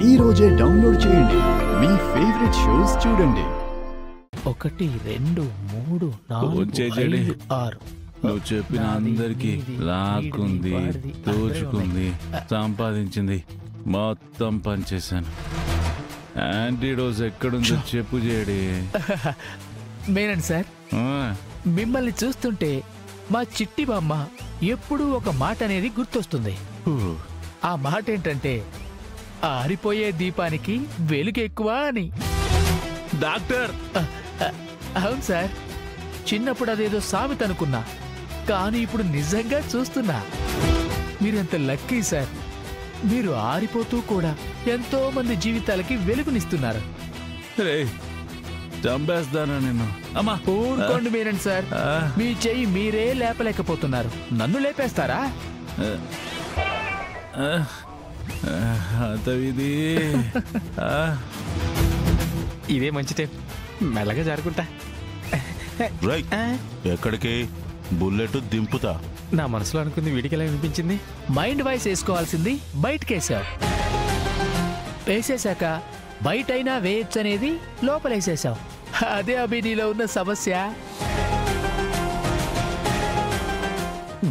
ఈ రోజే డౌన్లోడ్ చేయండి. మీ ఫేవరెట్ షోస్ చూడండి. 1 2 3 4 5 6 నువ్వు చెప్పిన అందరికి లాక్కుంది, దోచుకుంది, సంపాదించింది, మొత్తం పనిచేశాను. యాంటీడోస్ ఎక్కడుందో చెప్పు చేయడి. మేనండి సార్, మిమ్మల్ని చూస్తుంటే మా చిట్టి బామ్మ ఎప్పుడూ ఒక మాట అనేది గుర్తొస్తుంది. ఆ మాట ఏంటంటే ఆరిపోయే దీపానికి వెలుగు ఎక్కువ అని. డాక్టర్, అవును సార్, చిన్నప్పుడు అదేదో సామెత అనుకున్నా, కానీ ఇప్పుడు నిజంగా చూస్తున్నా. మీరెంత లక్కీ సార్. మీరు ఆరిపోతూ కూడా ఎంతో మంది జీవితాలకి వెలుగునిస్తున్నారు. చంపేస్తానా నిన్ను? అమ్మా ఊరుకోండి మీరండి సార్, మీ చెయ్యి మీరే లేపలేకపోతున్నారు, నన్ను లేపేస్తారా? ఇదే మంచి టైం, మెల్లగా జారుకుంటా. ఎక్కడికి? బుల్లెట్ దింపుతా. నా మనసులో అనుకుంది వీడికి ఎలా వినిపించింది? Mind voice వేసుకోవాల్సింది బయటకేసావు. వేసేశాక బయటైనా వేయచ్చు అనేది లోపలేసేసావు. అదే అభి నీలో ఉన్న సమస్య.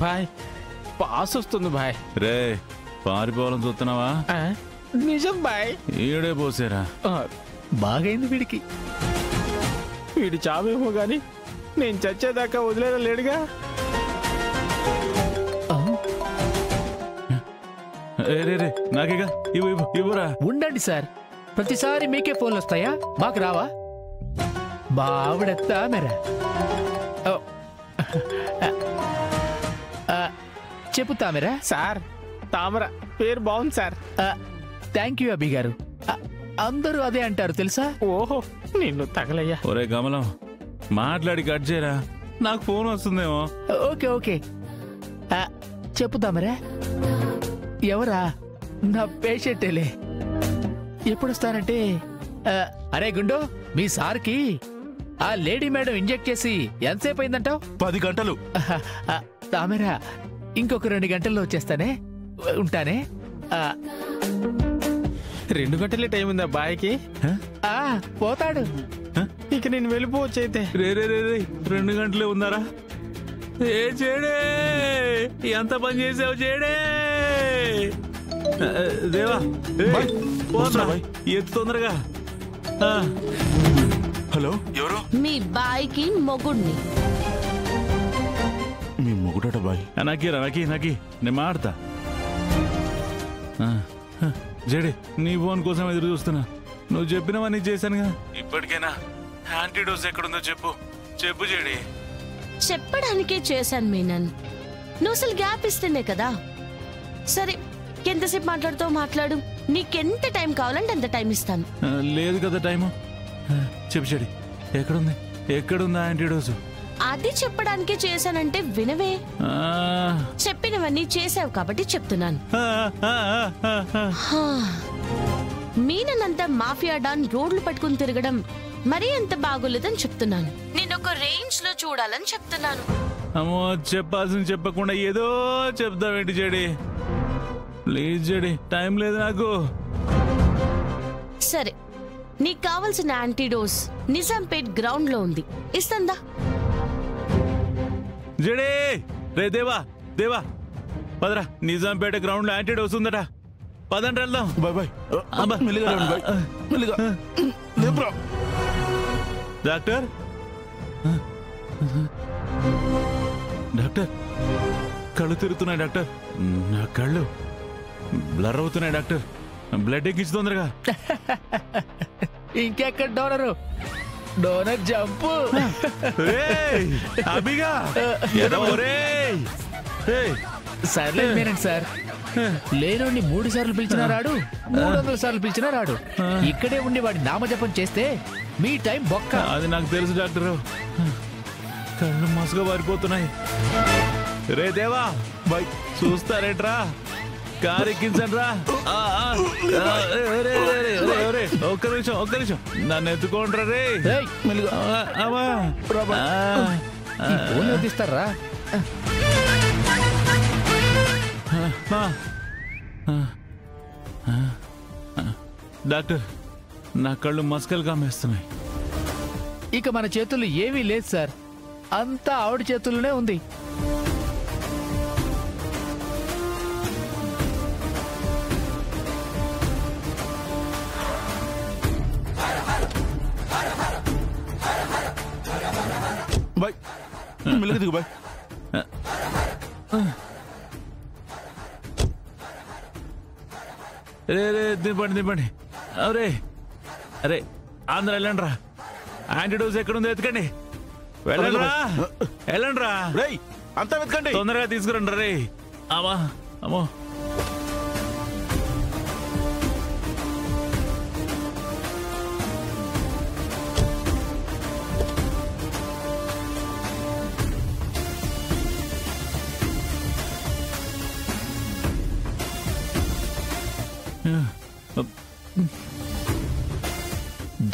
బాయ్, పాస్ వస్తుంది బాయ్. రే, పారిపోవాలని చూస్తున్నావా? నిజం బాయ్. ఈడే పోసారా? బాగైంది వీడికి. వీడి చావేమో గాని నేను చచ్చేదాకా వదిలేదా లేడుగా. నాకేగా ఇవ్వరా. ఉండండి సార్, ప్రతిసారి మీకే ఫోన్లు వస్తాయా? మాకు రావా? బావిడెత్తా మెరా. చెప్పుతా మెరా. సార్, తామర పేరు బాగుంది సార్. థ్యాంక్ యూ అభి గారు. అందరూ అదే అంటారు తెలుసా? ఓహో, నిన్ను తగలయ్యా. ఒరే కమలం, మాట్లాడి కట్ చేయరా, నాకు ఫోన్ వస్తుందేమో. ఓకే ఓకే, చెప్పుతా మరా. ఎవరా? నా పేషెంటేలే. ఎప్పుడొస్తానంటే, అరే గుండు, మీ సార్కి ఆ లేడీ మేడం ఇంజెక్ట్ చేసి ఎంతసేపు అయిందంటావు? 10 గంటలు. తామరా, ఇంకొక 2 గంటల్లో వచ్చేస్తానే. ఉంటానే. 2 గంటలే టైం ఉందా బాయ్కి? పోతాడు. ఇక నేను వెళ్ళిపోవచ్చు అయితే. రే 2 గంటలే ఉందారా? ఏ చేడే, ఎంత పని చేసావు చేడే. దేవా, ఎత్తు తొందరగా. హలో, ఎవరు? మీ బాయ్కి మొగుడిని. మీ మొగుడట బాయ్. నాకి నేను మాడతా. జడే, నీ ఫోన్ కోసం ఎదురు చూస్తున్నా. నువ్వు చెప్పినవన్నీ చేశానుగా. ఇప్పటికైనా యాంటీడోస్ ఎక్కడుందో చెప్పు జడే. చెప్పడానికే చేశాను మీనన్. నువ్వు అసలు గ్యాప్ ఇస్తేనే కదా. సరే, ఎంతసేపు మాట్లాడు. నీకెంత టైం కావాలంటే అంత టైం ఇస్తాను. లేదు కదా టైము. చెప్పు చెడి, ఎక్కడుందా యాంటీడోస్? అది చెప్పడానికే చేశానంటే వినవే. చెప్పినవన్నీ చేసావు కాబట్టి చెప్తున్నాను. మీనన్ అంతా మాఫియా డాన్ రోడ్లు పట్టుకుని తిరగడం మరీ అంత బాగోలేదని చెప్తున్నాను. నేను ఒక రేంజ్ లో చూడాలని చెప్తున్నాను. అమ్మో, చెప్పాల్సింది చెప్పకుండా ఏదో చెప్తావేంటి జడి? ప్లీజ్ జడి, టైం లేదు నాకు. సరే, నీకు కావలసిన యాంటీడోస్ నిజాంపేట్ గ్రౌండ్ లో ఉంది, ఇస్తుందా? జడే, రే దేవా పదరా, నిజాంపేట గ్రౌండ్ లో యాంటీడోస్ ఉందట. పదండి వెళ్దాం. బాయ్. మెల్లిగా. డాక్టర్, కళ్ళు తిరుగుతున్నాయి డాక్టర్. నా కళ్ళు బ్లర్ అవుతున్నాయి డాక్టర్. బ్లడ్ ఎక్కించి తొందరగా. ఇంకెక్కడ డోనర్ జంపు. అభిగా సర్లే మేనండి సార్, లేనోడిని 3 సార్లు పిలిచినా రాడు, 300 సార్లు పిలిచినా రాడు. ఇక్కడే ఉండి వాడి నామజపం చేస్తే మీ టైం బొక్క. అది నాకు తెలుసు డాక్టర్. కళ్ళు మసగా వారిపోతున్నాయి. రే దేవా, బై చూస్తారేట్రా? కారు ఎక్కించండి రా. ఒక్క నిమిషం నన్ను ఎత్తుకోండ్రా రే. తీస్తారా? డాక్టర్ నా కళ్ళు మస్కలు కామేస్తున్నాయి. ఇక మన చేతుల్లో ఏమీ లేదు సార్, అంతా ఆవిడ చేతుల్లోనే ఉంది. బాయ్ మెల్లగా దిగు బాయ్. రే దింపండి. అరే ఆంధ్ర వెళ్ళండి రా. యాంటీడోస్ ఎక్కడుందో వెతకండి. వెళ్ళండి రా. రేయ్ అంతా వెతకండి. తొందరగా తీసుకురండి రే. అమ్మో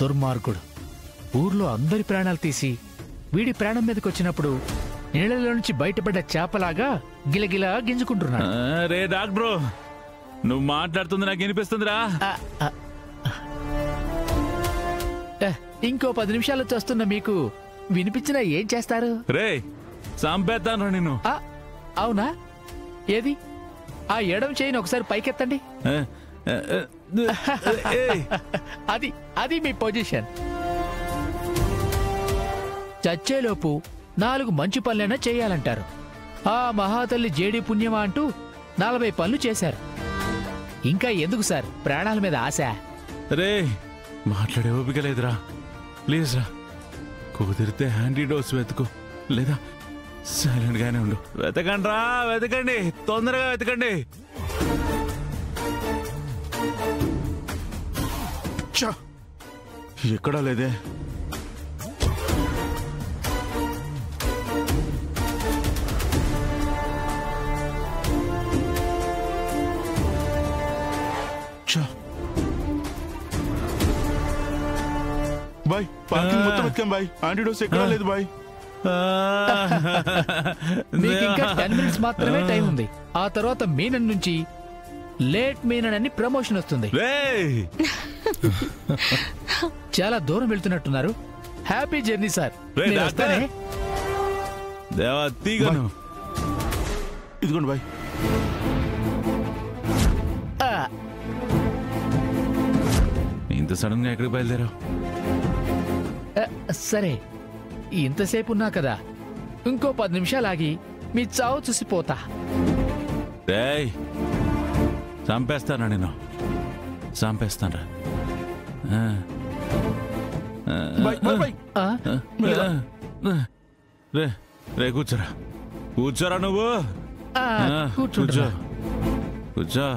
దుర్మార్గుడు ఊర్లో అందరి ప్రాణాలు తీసి వీడి ప్రాణం మీదకి వచ్చినప్పుడు నీళ్ళలో నుంచి బయటపడ్డ చేపలాగా గిలగిలా గింజుకుంటున్నాడు. రే డాక్టర్, నువ్వు మాట్లాడుతుంది నాకు వినిపిస్తుందిరా. ఇంకో 10 నిమిషాలు వస్తున్న మీకు వినిపించినా ఏం చేస్తారు? రే చంపేస్తాను నిన్ను. అవునా? ఏది ఆ ఎడం చేయని ఒకసారి పైకెత్తండి. అది మీ పొజిషన్. చచ్చేలోపు 4 మంచి పనులైనా చేయాలంటారు. ఆ మహాతల్లి జేడి పుణ్యమా అంటూ 40 పనులు చేశారు. ఇంకా ఎందుకు సార్ ప్రాణాల మీద ఆశ? రే మాట్లాడే ఓపిక లేదురా. ప్లీజ్ రా, కుదిరితే యాంటీడోస్ వెతుకు, లేదా సైలెంట్ గానే ఉండు. వెతకండి రా, వెతకండి, తొందరగా వెతకండి. ఎక్కడా లేదే. బాయ్ పార్కింగ్ మొత్తం వెతకాం బాయ్, యాంటీడోస్ ఎక్కడా లేదు బాయ్. మీకు ఇంకా 10 మినిట్స్ మాత్రమే టైం ఉంది. ఆ తర్వాత మీనన్ నుంచి లేట్ మీనన్ అని ప్రమోషన్ వస్తుంది. చాలా దూరం వెళ్తున్నట్టున్నారు. Happy journey sir. దేవా తీగను ఇదిగోండి బాయ్. ఇంత సడన్ గా ఎక్కడికి బయలుదేరావు? సరే, ఇంతసేపు ఉన్నా కదా, ఇంకో 10 నిమిషాలు ఆగి మీ చావు చూసిపోతా. చంపేస్తానా నేను, చంపేస్తాను. రే కూర్చోరా నువ్వు. కూర్చో.